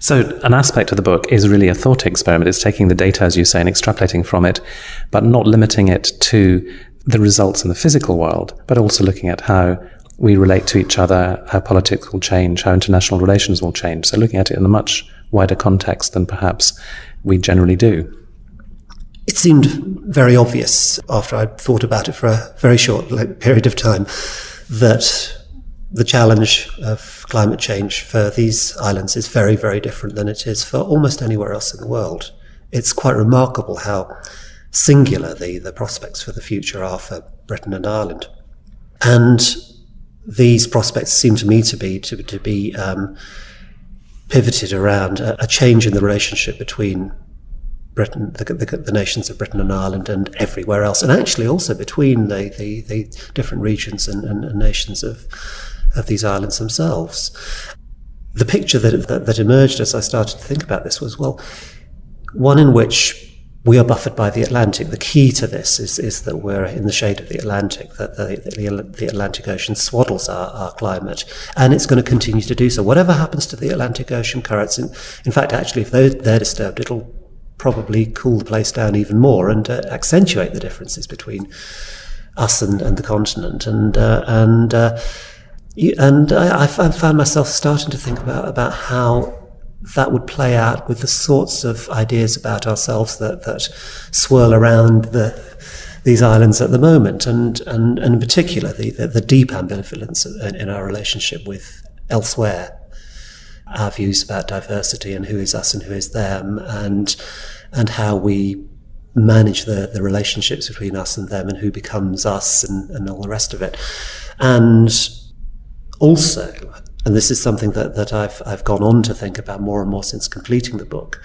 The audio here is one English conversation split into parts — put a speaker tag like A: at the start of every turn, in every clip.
A: So an aspect of the book is really a thought experiment. It's taking the data, as you say, and extrapolating from it, but not limiting it to the results in the physical world, but also looking at how we relate to each other, how politics will change, how international relations will change. So looking at it in a much wider context than perhaps we generally do.
B: It seemed very obvious after I'd thought about it for a very short period of time that the challenge of climate change for these islands is very, very different than it is for almost anywhere else in the world. It's quite remarkable how singular the prospects for the future are for Britain and Ireland. And these prospects seem to me to be pivoted around a change in the relationship between Britain, the nations of Britain and Ireland, and everywhere else, and actually also between the different regions and nations of these islands themselves. The picture that emerged as I started to think about this was, well, one in which we are buffered by the Atlantic. The key to this is that we're in the shade of the Atlantic, that the Atlantic Ocean swaddles our climate, and it's going to continue to do so. Whatever happens to the Atlantic Ocean currents, in fact, actually, if they're disturbed, it'll probably cool the place down even more and accentuate the differences between us and the continent. And I found myself starting to think about how that would play out with the sorts of ideas about ourselves that swirl around these islands at the moment, and in particular the deep ambivalence in our relationship with elsewhere, our views about diversity and who is us and who is them, and how we manage the relationships between us and them, and who becomes us, and all the rest of it. And also, and this is something that I've gone on to think about more and more since completing the book,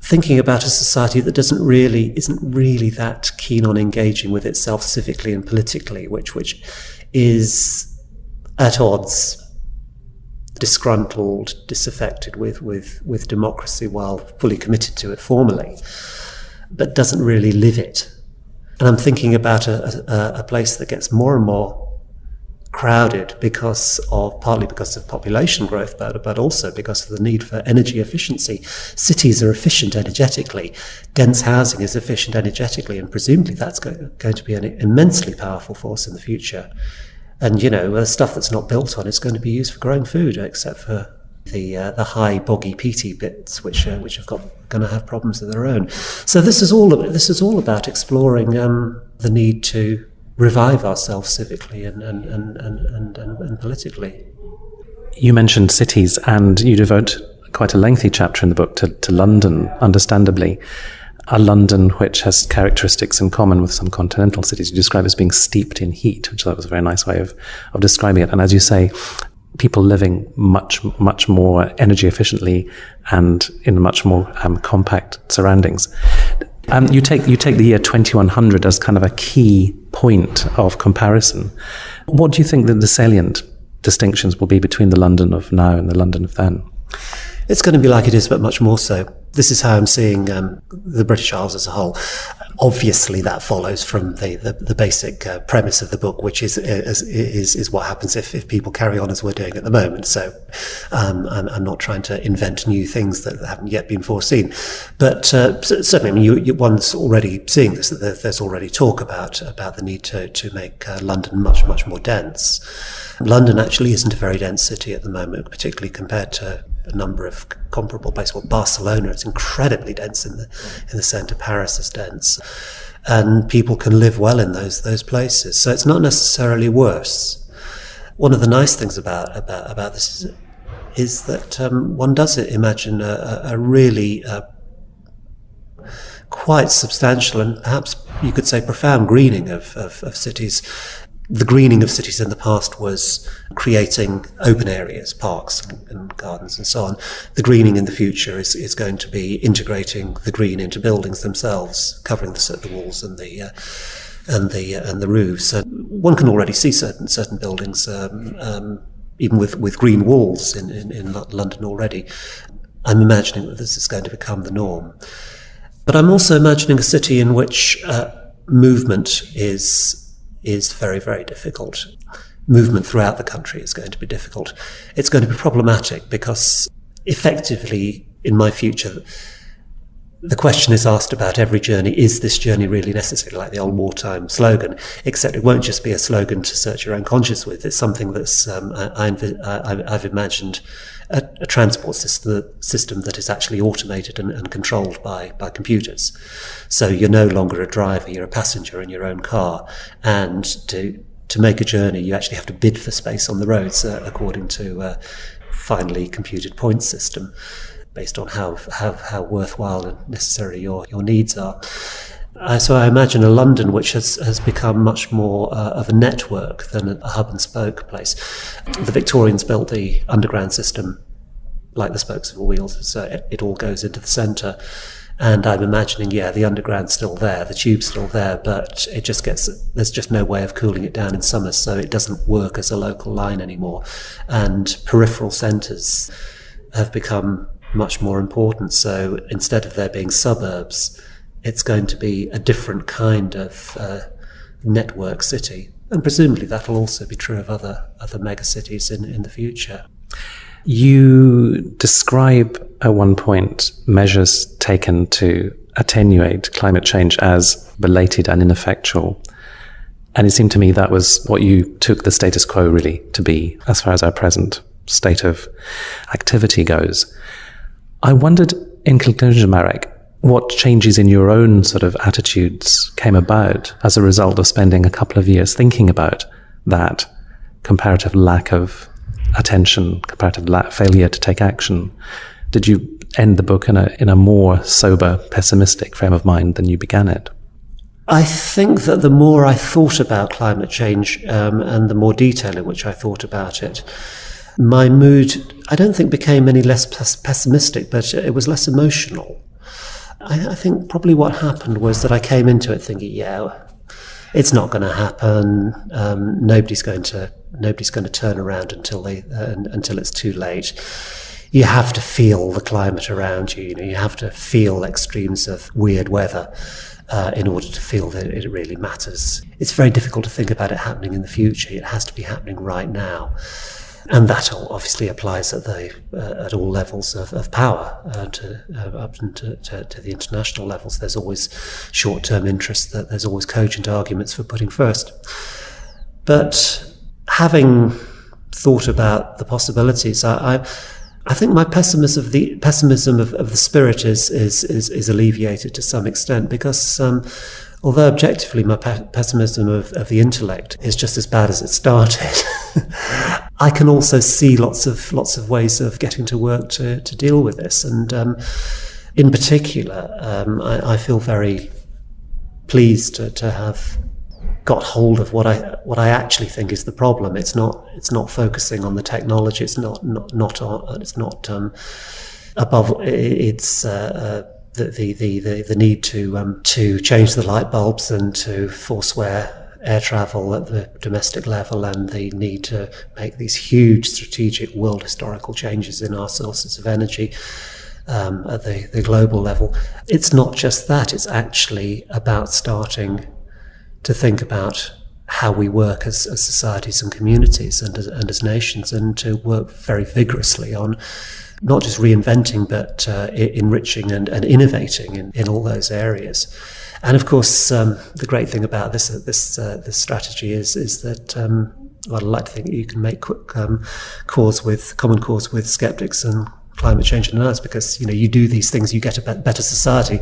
B: thinking about a society that isn't really that keen on engaging with itself civically and politically, which is at odds, disgruntled, disaffected with democracy while fully committed to it formally, but doesn't really live it. And I'm thinking about a place that gets more and more crowded partly because of population growth, but also because of the need for energy efficiency. Cities are efficient energetically, dense housing is efficient energetically, and presumably that's going to be an immensely powerful force in the future. And the stuff that's not built on is going to be used for growing food, except for the high boggy peaty bits, which are going to have problems of their own. So this is all about exploring the need to revive ourselves civically and politically.
A: You mentioned cities, and you devote quite a lengthy chapter in the book to London, understandably. A London which has characteristics in common with some continental cities. You describe it as being steeped in heat, which I thought was a very nice way of describing it. And as you say, people living much, much more energy efficiently and in much more compact surroundings. You take the year 2100 as kind of a key point of comparison. What do you think that the salient distinctions will be between the London of now and the London of then?
B: It's going to be like it is, but much more so. This is how I'm seeing the British Isles as a whole. Obviously, that follows from the basic premise of the book, which is what happens if people carry on as we're doing at the moment. So I'm not trying to invent new things that haven't yet been foreseen. But certainly, one's already seeing this, that there's already talk about the need to make London much, much more dense. London actually isn't a very dense city at the moment, particularly compared to a number of comparable places. Well, Barcelona is incredibly dense in the centre. Paris is dense, and people can live well in those places. So it's not necessarily worse. One of the nice things about this is that one does imagine a really quite substantial and perhaps you could say profound greening of cities. The greening of cities in the past was creating open areas, parks and gardens and so on. The greening in the future is going to be integrating the green into buildings themselves, covering the walls and the roofs. So one can already see certain buildings, even with green walls in London already. I'm imagining that this is going to become the norm. But I'm also imagining a city in which movement is very, very difficult. Movement throughout the country is going to be difficult. It's going to be problematic because effectively, in my future, the question is asked about every journey, is this journey really necessary, like the old wartime slogan, except it won't just be a slogan to search your own conscience with. It's something that's, I've imagined a transport system that is actually automated and controlled by computers. So you're no longer a driver, you're a passenger in your own car. And to make a journey, you actually have to bid for space on the roads according to a finely computed points system, based on how worthwhile and necessary your needs are. So I imagine a London which has become much more of a network than a hub and spoke place. The Victorians built the underground system like the spokes of a wheel, so it all goes into the centre. And I'm imagining, the underground's still there, the tube's still there, but there's just no way of cooling it down in summer, so it doesn't work as a local line anymore. And peripheral centres have become much more important. So instead of there being suburbs, it's going to be a different kind of network city. And presumably that'll also be true of other megacities in the future.
A: You describe at one point measures taken to attenuate climate change as belated and ineffectual. And it seemed to me that was what you took the status quo really to be, as far as our present state of activity goes. I wondered, in conclusion, Marek, what changes in your own sort of attitudes came about as a result of spending a couple of years thinking about that comparative lack of attention, comparative failure to take action. Did you end the book in a more sober, pessimistic frame of mind than you began it?
B: I think that the more I thought about climate change and the more detail in which I thought about it, my mood, I don't think became any less pessimistic, but it was less emotional. I think probably what happened was that I came into it thinking, it's not going to happen. Nobody's going to turn around until it's too late. You have to feel the climate around you. You have to feel extremes of weird weather in order to feel that it really matters. It's very difficult to think about it happening in the future. It has to be happening right now. And that obviously applies at all levels of power, up to the international levels. There's always short-term interest, that there's always cogent arguments for putting first. But having thought about the possibilities, I think my pessimism of the spirit is alleviated to some extent, because although objectively my pessimism of the intellect is just as bad as it started, I can also see lots of ways of getting to work to deal with this. And in particular, I feel very pleased to have got hold of what I actually think is the problem. It's not focusing on the technology. It's not above. It's the need to change the light bulbs and to forswear air travel at the domestic level, and the need to make these huge strategic world historical changes in our sources of energy at the global level. It's not just that. It's actually about starting to think about how we work as societies and communities and as nations, and to work very vigorously on not just reinventing, but enriching and innovating in all those areas. And of course, the great thing about this strategy is that I'd like to think that you can make common cause with skeptics and climate change deniers, because you do these things, you get a better society,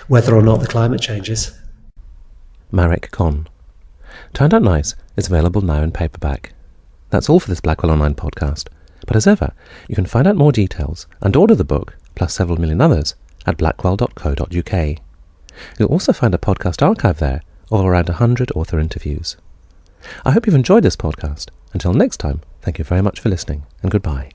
B: whether or not the climate changes.
C: Marek Kohn. Turned Out Nice is available now in paperback. That's all for this Blackwell Online podcast. But as ever, you can find out more details and order the book, plus several million others, at blackwell.co.uk. You'll also find a podcast archive there of around 100 author interviews. I hope you've enjoyed this podcast. Until next time, thank you very much for listening, and goodbye.